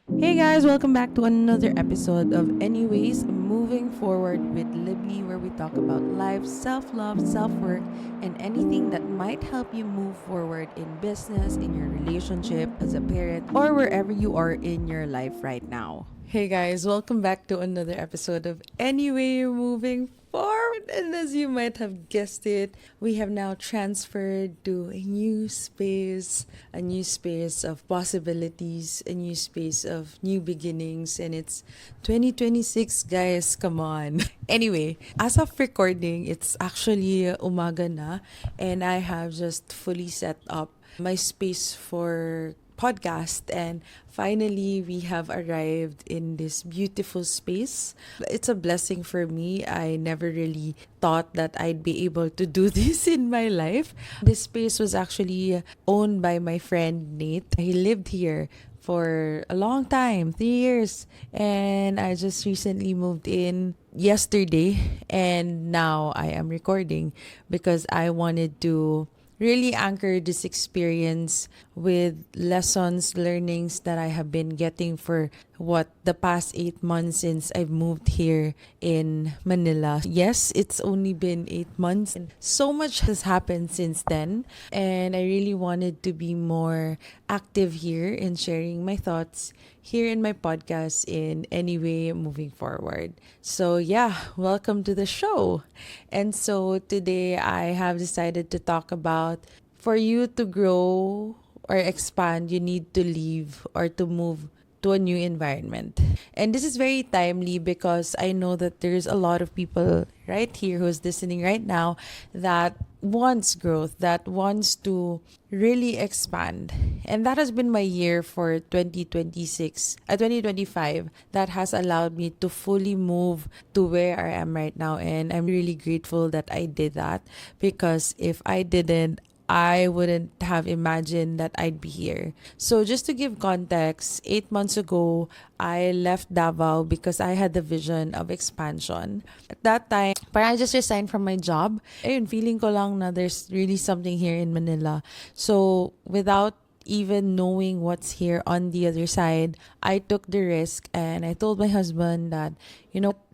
Hey guys, welcome back to another episode of Anyways Moving Forward with Libby, where we talk about life, self love, self work, and anything that might help you move forward in business, in your relationship, as a parent, or wherever you are in your life right now. Hey guys, welcome back to another episode of Anyway Moving Forward. And as you might have guessed it, we have now transferred to a new space of possibilities, a new space of new beginnings, and it's 2026, guys. Come on. Anyway, as of recording, it's actually umaga na, and I have just fully set up my space for podcast, and finally we have arrived in this beautiful space. It's a blessing for me. I never really thought that I'd be able to do this in my life. This space was actually owned by my friend Nate. He lived here for a long time, 3 years, and I just recently moved in yesterday, and now I am recording because I wanted to really anchor this experience with lessons, learnings that I have been getting for the past 8 months since I've moved here in Manila. Yes, it's only been 8 months, and so much has happened since then. And I really wanted to be more active here in sharing my thoughts here in my podcast in any way moving forward. So, yeah, welcome to the show. And so today I have decided to talk about for you to grow or expand, you need to leave or to move to a new environment. And this is very timely because I know that there's a lot of people right here who's listening right now that wants growth, that wants to really expand. And that has been my year for 2025. That has allowed me to fully move to where I am right now. And I'm really grateful that I did that because if I didn't, I wouldn't have imagined that I'd be here. So, just to give context, 8 months ago, I left Davao because I had the vision of expansion. At that time, parang I just resigned from my job. Ayun, feeling ko lang na there's really something here in Manila. So, without even knowing what's here on the other side, I took the risk and I told my husband that,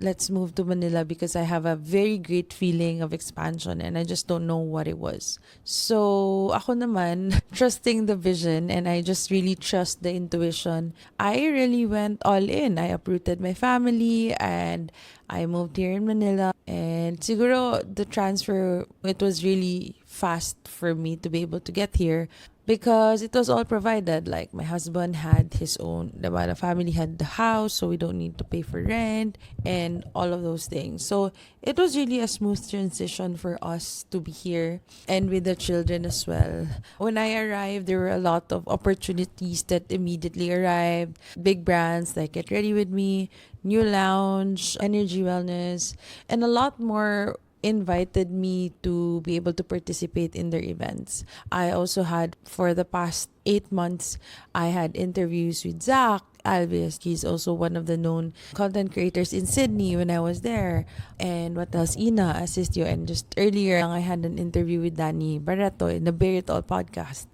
let's move to Manila because I have a very great feeling of expansion and I just don't know what it was. So, ako naman, trusting the vision and I just really trust the intuition, I really went all in. I uprooted my family and I moved here in Manila. And siguro the transfer, it was really fast for me to be able to get here because it was all provided. Like my husband had his own, the family had the house, so we don't need to pay for rent and all of those things. So it was really a smooth transition for us to be here and with the children as well. When I arrived, there were a lot of opportunities that immediately arrived. Big brands like Get Ready With Me, New Lounge, Energy Wellness, and a lot more invited me to be able to participate in their events. I also had, for the past 8 months, I had interviews with Zach Alves. He's also one of the known content creators in Sydney when I was there. And what else? Ina assist you. And just earlier, I had an interview with Danny Barreto in the Bear It All podcast.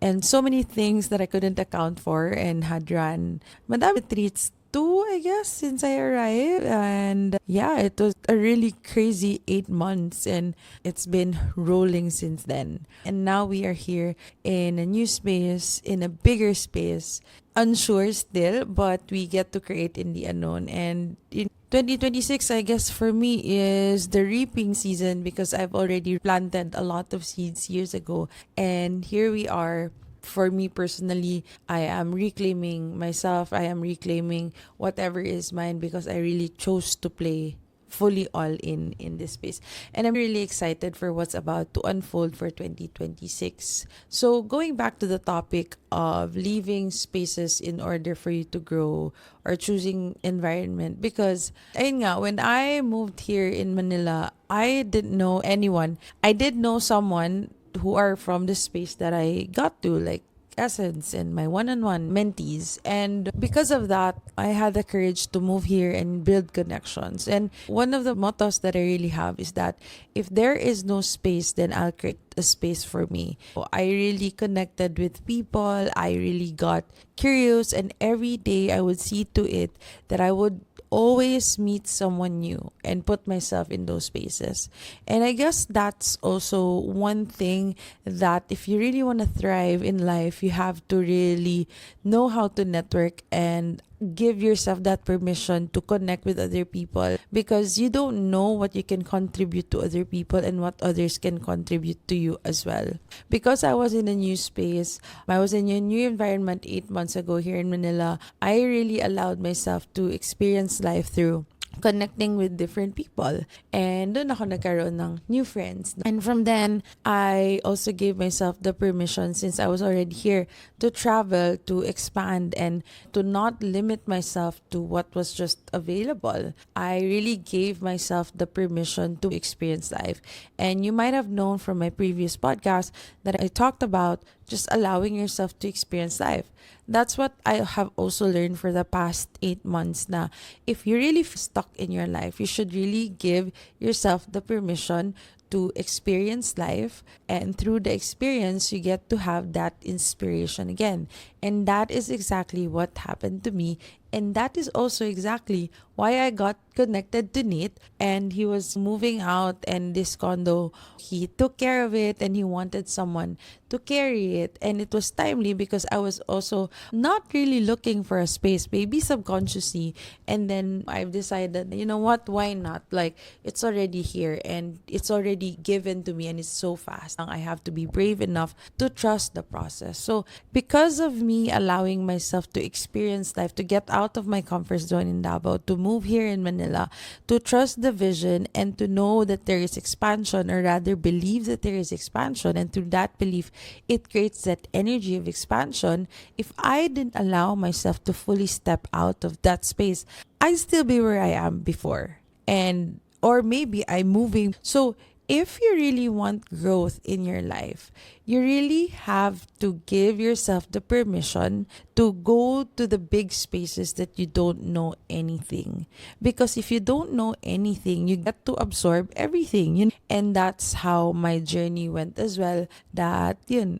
And so many things that I couldn't account for and had run. Madami treats two, I guess, since I arrived. And yeah, it was a really crazy 8 months and it's been rolling since then. And now we are here in a new space, in a bigger space, unsure still, but we get to create in the unknown. And in 2026, I guess for me is the reaping season because I've already planted a lot of seeds years ago. And here we are, for me personally, I am reclaiming myself. I am reclaiming whatever is mine because I really chose to play fully all in this space. And I'm really excited for what's about to unfold for 2026. So going back to the topic of leaving spaces in order for you to grow or choosing environment, because ayun nga, when I moved here in Manila, I didn't know anyone. I did know someone who are from the space that I got to, like essence and my one-on-one mentees. And because of that, I had the courage to move here and build connections. And one of the mottos that I really have is that if there is no space, then I'll create a space for me. So I really connected with people. I really got curious, and every day I would see to it that I would always meet someone new and put myself in those spaces. And I guess that's also one thing that if you really want to thrive in life, you have to really know how to network and give yourself that permission to connect with other people, because you don't know what you can contribute to other people and what others can contribute to you as well. Because I was in a new space, I was in a new environment 8 months ago here in Manila, I really allowed myself to experience life through connecting with different people. And doon ako nagkaroon ng new friends. And from then, I also gave myself the permission, since I was already here, to travel, to expand, and to not limit myself to what was just available. I really gave myself the permission to experience life. And you might have known from my previous podcast that I talked about just allowing yourself to experience life. That's what I have also learned for the past 8 months, na if you're really stuck in your life, you should really give yourself the permission to experience life, and through the experience you get to have that inspiration again. And that is exactly what happened to me, and that is also exactly why I got connected to Nate. And he was moving out, and this condo, he took care of it, and he wanted someone to carry it. And it was timely because I was also not really looking for a space, maybe subconsciously. And then I've decided, you know what, why not? Like, it's already here and it's already given to me, and it's so fast. I have to be brave enough to trust the process. So because of me allowing myself to experience life, to get out of my comfort zone in Davao, to move here in Manila, to trust the vision, and to know that there is expansion, or rather believe that there is expansion, and through that belief, it creates that energy of expansion. If I didn't allow myself to fully step out of that space, I'd still be where I am before. And or maybe I'm moving. So if you really want growth in your life, you really have to give yourself the permission to go to the big spaces that you don't know anything. Because if you don't know anything, you get to absorb everything. And that's how my journey went as well. That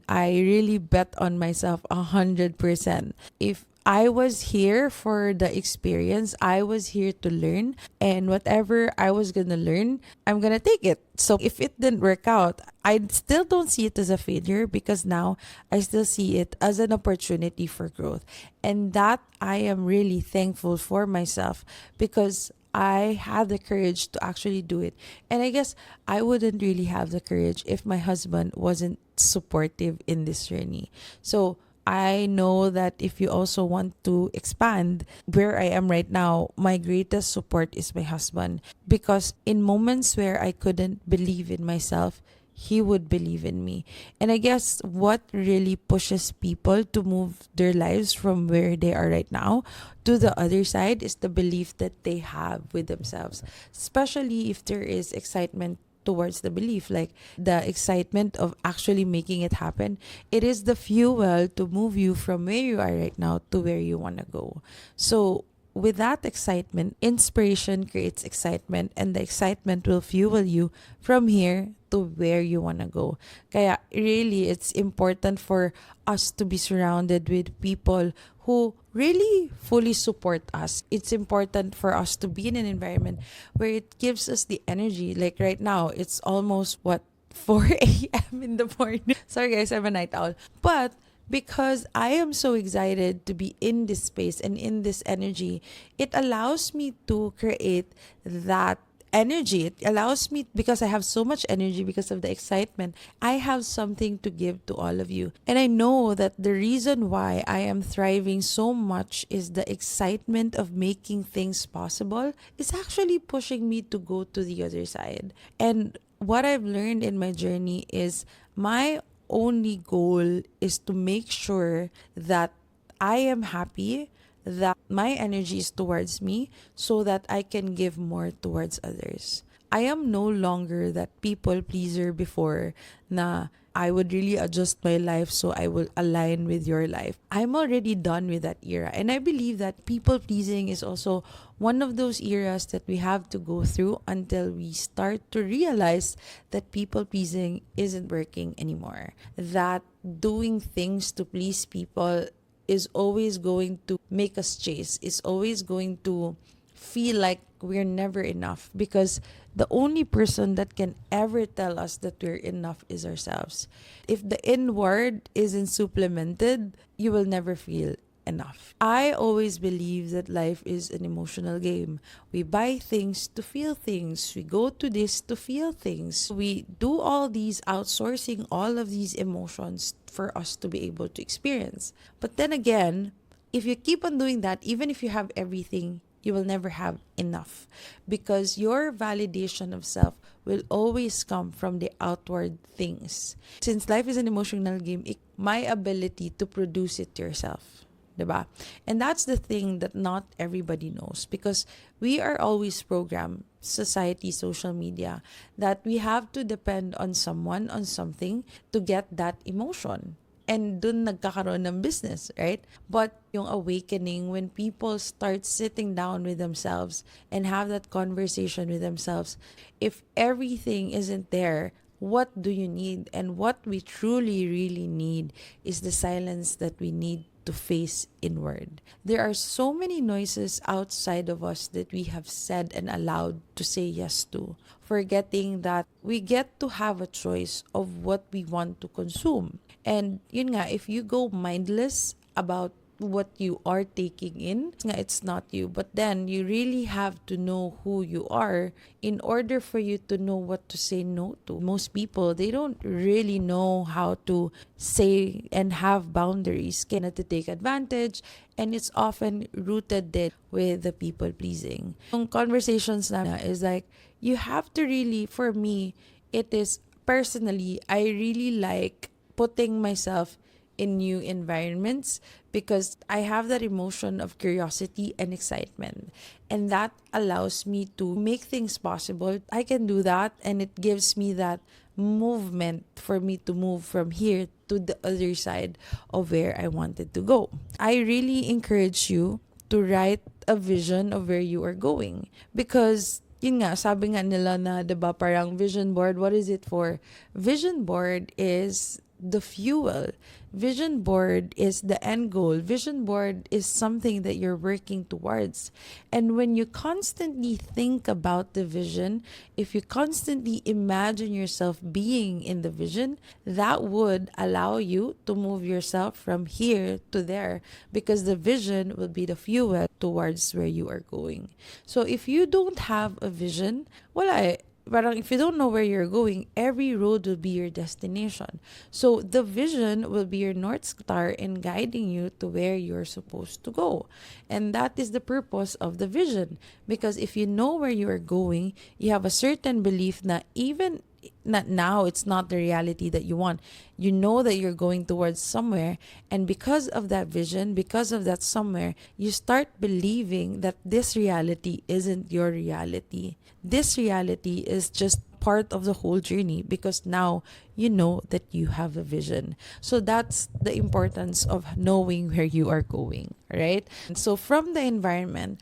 I really bet on myself 100%. If I was here for the experience. I was here to learn, and whatever I was gonna learn, I'm gonna take it. So if it didn't work out, I still don't see it as a failure, because now I still see it as an opportunity for growth. And that I am really thankful for myself, because I had the courage to actually do it. And I guess I wouldn't really have the courage if my husband wasn't supportive in this journey. So I know that if you also want to expand where I am right now, my greatest support is my husband. Because in moments where I couldn't believe in myself, he would believe in me. And I guess what really pushes people to move their lives from where they are right now to the other side is the belief that they have with themselves, especially if there is excitement towards the belief, like the excitement of actually making it happen. It is the fuel to move you from where you are right now to where you want to go. So with that excitement, inspiration creates excitement, and the excitement will fuel you from here to where you want to go. Kaya really, it's important for us to be surrounded with people who really fully support us. It's important for us to be in an environment where it gives us the energy. Like right now, it's almost 4 a.m. in the morning. Sorry guys, I'm a night owl. But because I am so excited to be in this space and in this energy, it allows me to create that energy. It allows me, because I have so much energy because of the excitement, I have something to give to all of you. And I know that the reason why I am thriving so much is the excitement of making things possible is actually pushing me to go to the other side. And what I've learned in my journey is my only goal is to make sure that I am happy, that my energy is towards me, so that I can give more towards others. I am no longer that people pleaser before na I would really adjust my life so I will align with your life. I'm already done with that era. And I believe that people pleasing is also one of those eras that we have to go through until we start to realize that people pleasing isn't working anymore. That doing things to please people is always going to make us chase, is always going to feel like we're never enough, because the only person that can ever tell us that we're enough is ourselves. If the inward isn't supplemented, you will never feel enough. I always believe that life is an emotional game. We buy things to feel things. We go to this to feel things. We do all these outsourcing all of these emotions for us to be able to experience. But then again, if you keep on doing that, even if you have everything, you will never have enough, because your validation of self will always come from the outward things. Since life is an emotional game, my ability to produce it yourself. Diba? And that's the thing that not everybody knows, because we are always programmed, society, social media, that we have to depend on someone, on something to get that emotion. And dun nagkakaroon ng business, right? But yung awakening, when people start sitting down with themselves and have that conversation with themselves, if everything isn't there, what do you need? And what we truly, really need is the silence that we need to face inward. There are so many noises outside of us that we have said and allowed to say yes to, forgetting that we get to have a choice of what we want to consume. And yun nga, if you go mindless about what you are taking in, it's not you. But then you really have to know who you are in order for you to know what to say no to. Most people, they don't really know how to say and have boundaries, cannot to take advantage, and it's often rooted in with the people pleasing. Yung conversations na is like, you have to really, for me, it is personally, I really like putting myself in new environments, because I have that emotion of curiosity and excitement. And that allows me to make things possible. I can do that, and it gives me that movement for me to move from here to the other side of where I wanted to go. I really encourage you to write a vision of where you are going, because yun nga, sabi nga nila na, diba, parang vision board, what is it for? Vision board is the fuel. Vision board is the end goal. Vision board is something that you're working towards. And when you constantly think about the vision, if you constantly imagine yourself being in the vision, that would allow you to move yourself from here to there, because the vision will be the fuel towards where you are going. So if you don't have a vision, wala, parang if you don't know where you're going, every road will be your destination. So the vision will be your North Star in guiding you to where you're supposed to go. And that is the purpose of the vision. Because if you know where you are going, you have a certain belief that even not now, it's not the reality that you want. You know that you're going towards somewhere, and because of that vision, because of that somewhere, you start believing that this reality isn't your reality. This reality is just part of the whole journey, because now you know that you have a vision. So that's the importance of knowing where you are going, right? And so from the environment,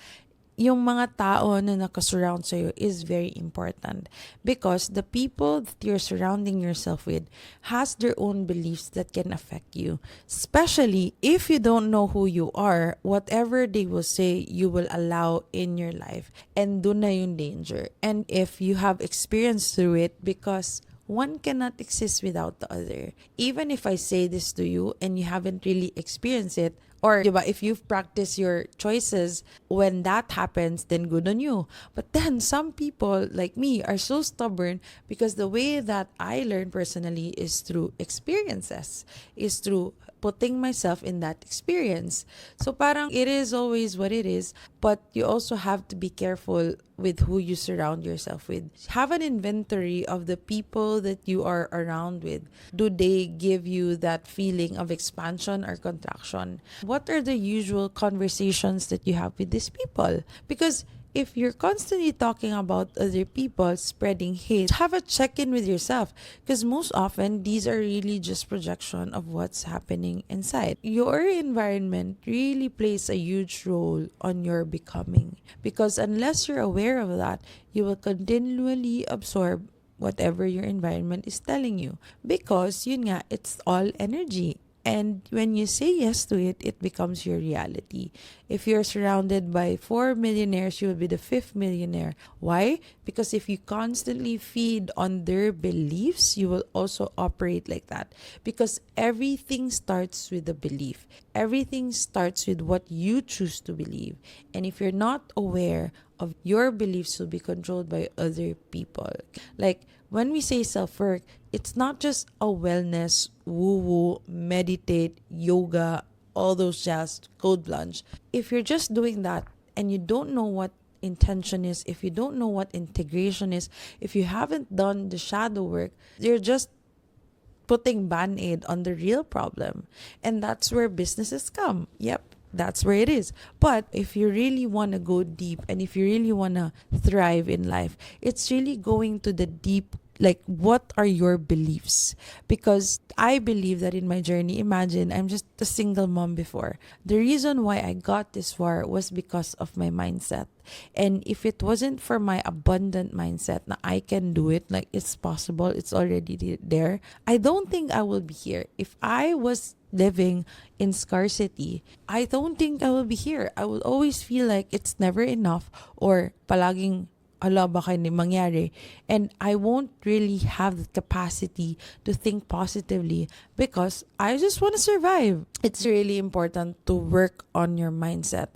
yung mga tao na nakasurround sa'yo is very important, because the people that you're surrounding yourself with has their own beliefs that can affect you. Especially if you don't know who you are, whatever they will say, you will allow in your life. And dun na yung danger. And if you have experience through it, because one cannot exist without the other. Even if I say this to you and you haven't really experienced it, or diba, if you've practiced your choices, when that happens, then good on you. But then some people like me are so stubborn, because the way that I learn personally is through experiences, is through putting myself in that experience. So parang it is always what it is, but you also have to be careful with who you surround yourself with. Have an inventory of the people that you are around with. Do they give you that feeling of expansion or contraction? What are the usual conversations that you have with these people? Because if you're constantly talking about other people, spreading hate, have a check-in with yourself, because most often these are really just projection of what's happening inside. Your environment really plays a huge role on your becoming, because unless you're aware of that, you will continually absorb whatever your environment is telling you, because yun nga, it's all energy. And when you say yes to it, it becomes your reality. If you're surrounded by four millionaires, you will be the fifth millionaire. Why? Because if you constantly feed on their beliefs, you will also operate like that. Because everything starts with a belief. Everything starts with what you choose to believe. And if you're not aware of your beliefs, will be controlled by other people. Like when we say self-work, it's not just a wellness, woo-woo, meditate, yoga, all those jazz, code lunch. If you're just doing that and you don't know what intention is, if you don't know what integration is, if you haven't done the shadow work, you're just putting band-aid on the real problem. And that's where businesses come. Yep, that's where it is. But if you really want to go deep and if you really want to thrive in life, it's really going to the deep, like what are your beliefs? Because I believe that in my journey, imagine I'm just a single mom before. The reason why I got this far was because of my mindset. And if it wasn't for my abundant mindset na I can do it, like it's possible, it's already there, I don't think I will be here. If I was living in scarcity, I don't think I will be here. I will always feel like it's never enough, or palaging ala baka ni mangyari, and I won't really have the capacity to think positively because I just want to survive. It's really important to work on your mindset,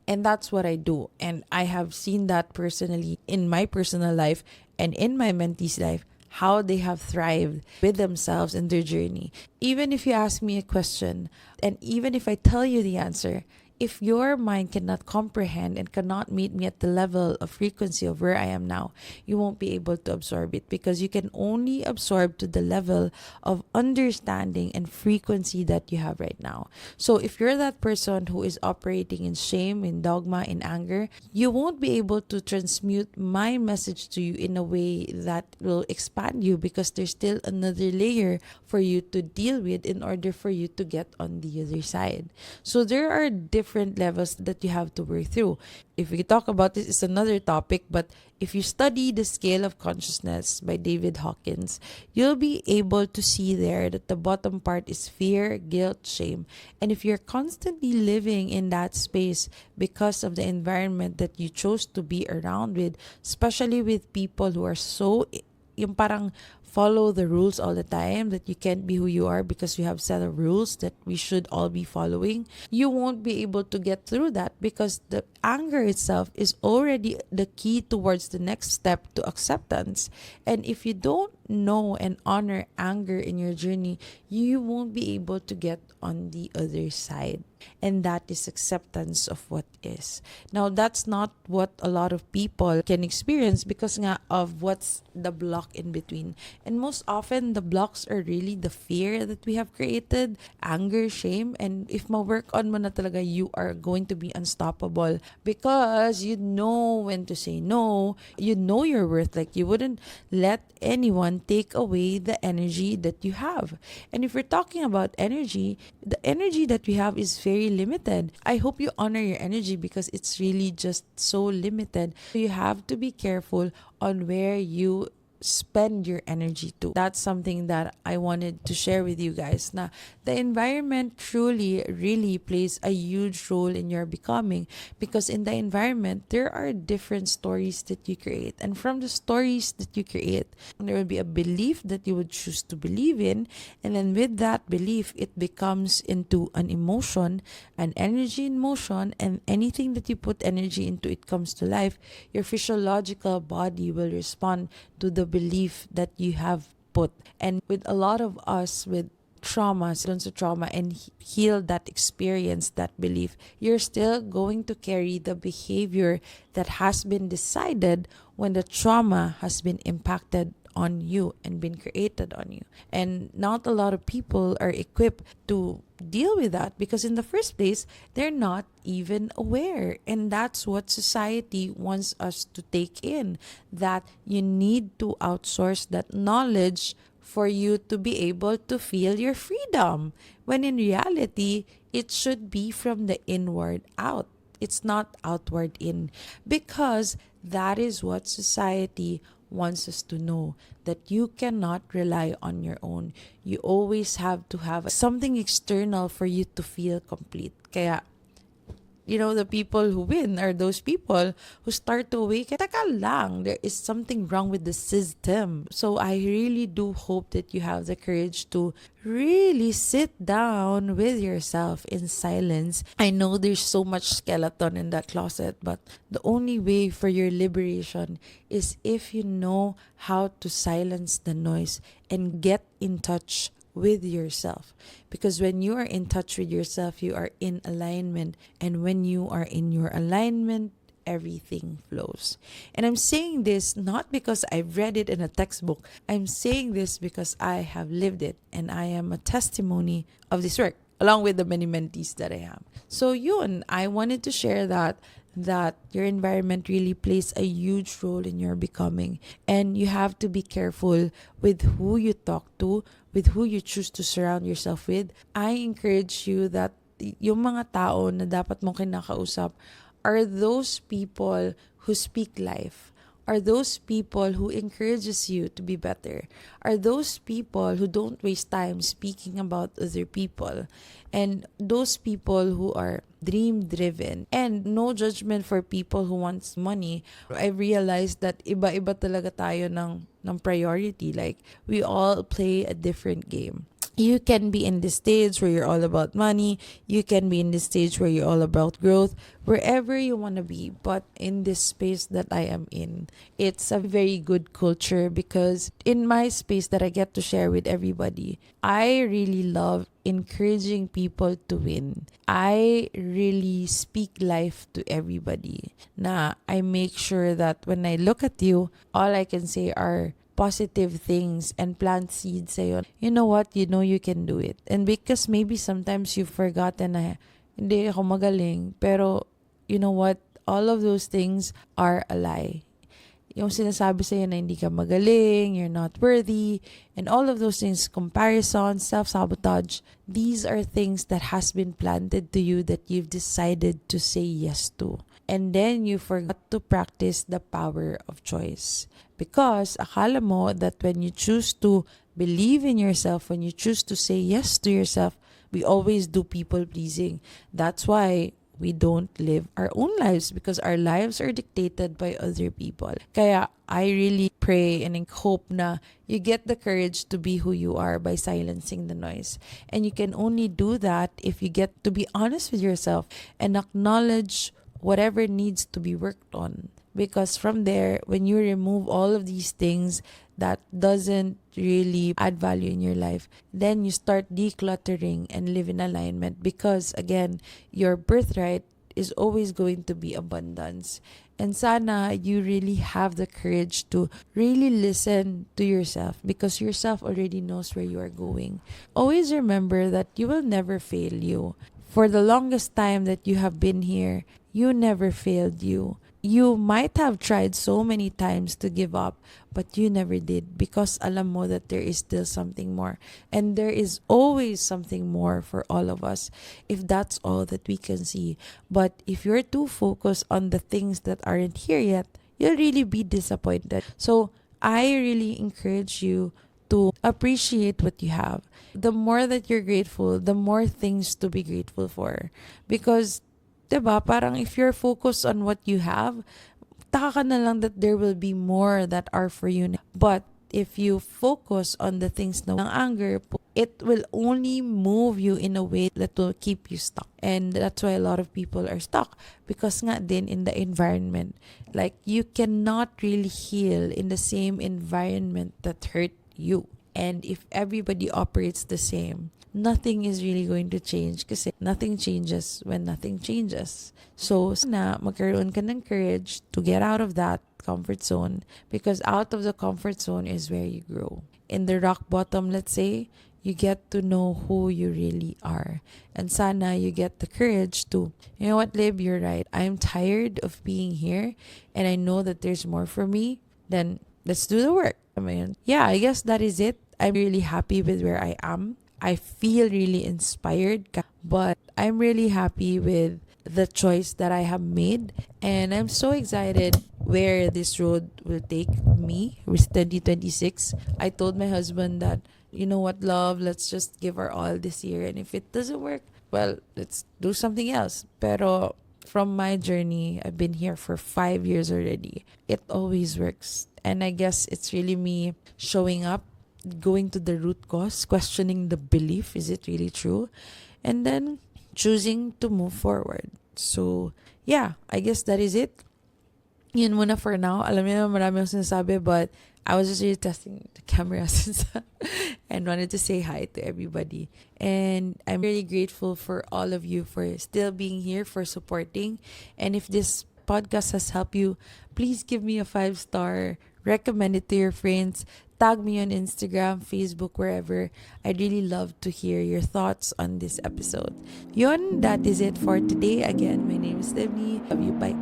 and that's what I do. And I have seen that personally in my personal life and in my mentees' life, how they have thrived with themselves in their journey. Even if you ask me a question, and even if I tell you the answer, if your mind cannot comprehend and cannot meet me at the level of frequency of where I am now, you won't be able to absorb it, because you can only absorb to the level of understanding and frequency that you have right now. So if you're that person who is operating in shame, in dogma, in anger, you won't be able to transmute my message to you in a way that will expand you, because there's still another layer for you to deal with in order for you to get on the other side. So there are different levels that you have to work through. If we talk about this, it's another topic, but if you study the scale of consciousness by David Hawkins, you'll be able to see there that the bottom part is fear, guilt, shame. And if you're constantly living in that space because of the environment that you chose to be around with, especially with people who are so yung parang follow the rules all the time, that you can't be who you are because you have set of rules that we should all be following, you won't be able to get through that, because the anger itself is already the key towards the next step to acceptance. And if you don't know and honor anger in your journey, you won't be able to get on the other side. And that is acceptance of what is. Now, that's not what a lot of people can experience because nga of what's the block in between. And most often, the blocks are really the fear that we have created, anger, shame. And if ma-work on mo na talaga, you are going to be unstoppable, because you know when to say no. You know your worth. Like, you wouldn't let anyone take away the energy that you have. And if we're talking about energy, the energy that we have is very limited. I hope you honor your energy, because it's really just so limited. You have to be careful on where you spend your energy to. That's something that I wanted to share with you guys. Now, the environment truly, really plays a huge role in your becoming, because in the environment, there are different stories that you create. And from the stories that you create, there will be a belief that you would choose to believe in. And then with that belief, it becomes into an emotion, an energy in motion, and anything that you put energy into, it comes to life. Your physiological body will respond to the belief that you have put. And with a lot of us with traumas, learn to trauma and heal that experience, that belief, you're still going to carry the behavior that has been decided when the trauma has been impacted on you and been created on you. And not a lot of people are equipped to deal with that, because in the first place they're not even aware. And that's what society wants us to take in, that you need to outsource that knowledge for you to be able to feel your freedom, when in reality it should be from the inward out. It's not outward in, because that is what society wants us to know, that you cannot rely on your own. You always have to have something external for you to feel complete. Kaya, the people who win are those people who start to awaken. Teka lang, there is something wrong with the system. So I really do hope that you have the courage to really sit down with yourself in silence. I know there's so much skeleton in that closet, but the only way for your liberation is if you know how to silence the noise and get in touch with yourself. Because when you are in touch with yourself, you are in alignment. And when you are in your alignment, everything flows. And I'm saying this not because I've read it in a textbook. I'm saying this because I have lived it, and I am a testimony of this work, along with the many mentees that I have. So yun, I wanted to share that your environment really plays a huge role in your becoming, and you have to be careful with who you talk to, with who you choose to surround yourself with. I encourage you that yung mga tao na dapat mong kinakausap are those people who speak life, are those people who encourages you to be better, are those people who don't waste time speaking about other people, and those people who are dream driven. And no judgment for people who wants money. I realized that iba-iba talaga tayo ng priority. Like, we all play a different game. You can be in the stage where you're all about money. You can be in the stage where you're all about growth, wherever you want to be. But in this space that I am in, it's a very good culture, because in my space that I get to share with everybody, I really love encouraging people to win. I really speak life to everybody. Na I make sure that when I look at you, all I can say are positive things and plant seeds sa'yo. You know what? You know you can do it. And because maybe sometimes you've forgotten na hindi ako magaling, pero you know what? All of those things are a lie. Yung sinasabi sa'yo na hindi ka magaling, you're not worthy, and all of those things, comparison, self-sabotage, these are things that has been planted to you that you've decided to say yes to. And then you forgot to practice the power of choice. Because akala mo that when you choose to believe in yourself, when you choose to say yes to yourself, we always do people pleasing. That's why we don't live our own lives, because our lives are dictated by other people. Kaya I really pray and hope na you get the courage to be who you are by silencing the noise. And you can only do that if you get to be honest with yourself and acknowledge whatever needs to be worked on. Because from there, when you remove all of these things that doesn't really add value in your life, then you start decluttering and live in alignment. Because again, your birthright is always going to be abundance. And sana you really have the courage to really listen to yourself, because yourself already knows where you are going. Always remember that you will never fail you. For the longest time that you have been here, you never failed you. You might have tried so many times to give up, but you never did, because alam mo that there is still something more. And there is always something more for all of us, if that's all that we can see. But if you're too focused on the things that aren't here yet, you'll really be disappointed. So I really encourage you to appreciate what you have. The more that you're grateful, the more things to be grateful for. Because 'di ba, parang if you're focused on what you have, taka ka na lang that there will be more that are for you. But if you focus on the things ng anger, it will only move you in a way that will keep you stuck. And that's why a lot of people are stuck, because nga din in the environment, like you cannot really heal in the same environment that hurt you. And if everybody operates the same, nothing is really going to change, kasi nothing changes when nothing changes. So, sana magkaroon ka ng courage to get out of that comfort zone, because out of the comfort zone is where you grow. In the rock bottom, let's say, you get to know who you really are. And sana you get the courage to, you know what, Lib, you're right. I'm tired of being here and I know that there's more for me. Then let's do the work. I mean, yeah, I guess that is it. I'm really happy with where I am. I feel really inspired, but I'm really happy with the choice that I have made. And I'm so excited where this road will take me with 2026. I told my husband that, you know what, love, let's just give our all this year. And if it doesn't work, well, let's do something else. Pero from my journey, I've been here for 5 years already. It always works. And I guess it's really me showing up, going to the root cause, questioning the belief. Is it really true? And then choosing to move forward. So, yeah, I guess that is it. Yun muna for now. Alam niyo naman marami akong sinasabi, but I was just really testing the camera since and wanted to say hi to everybody. And I'm really grateful for all of you for still being here, for supporting. And if this podcast has helped you, please give me a 5-star, recommend it to your friends, tag me on Instagram, Facebook, wherever. I'd really love to hear your thoughts on this episode. Yun, that is it for today. Again, my name is Stephanie. Love you. Bye.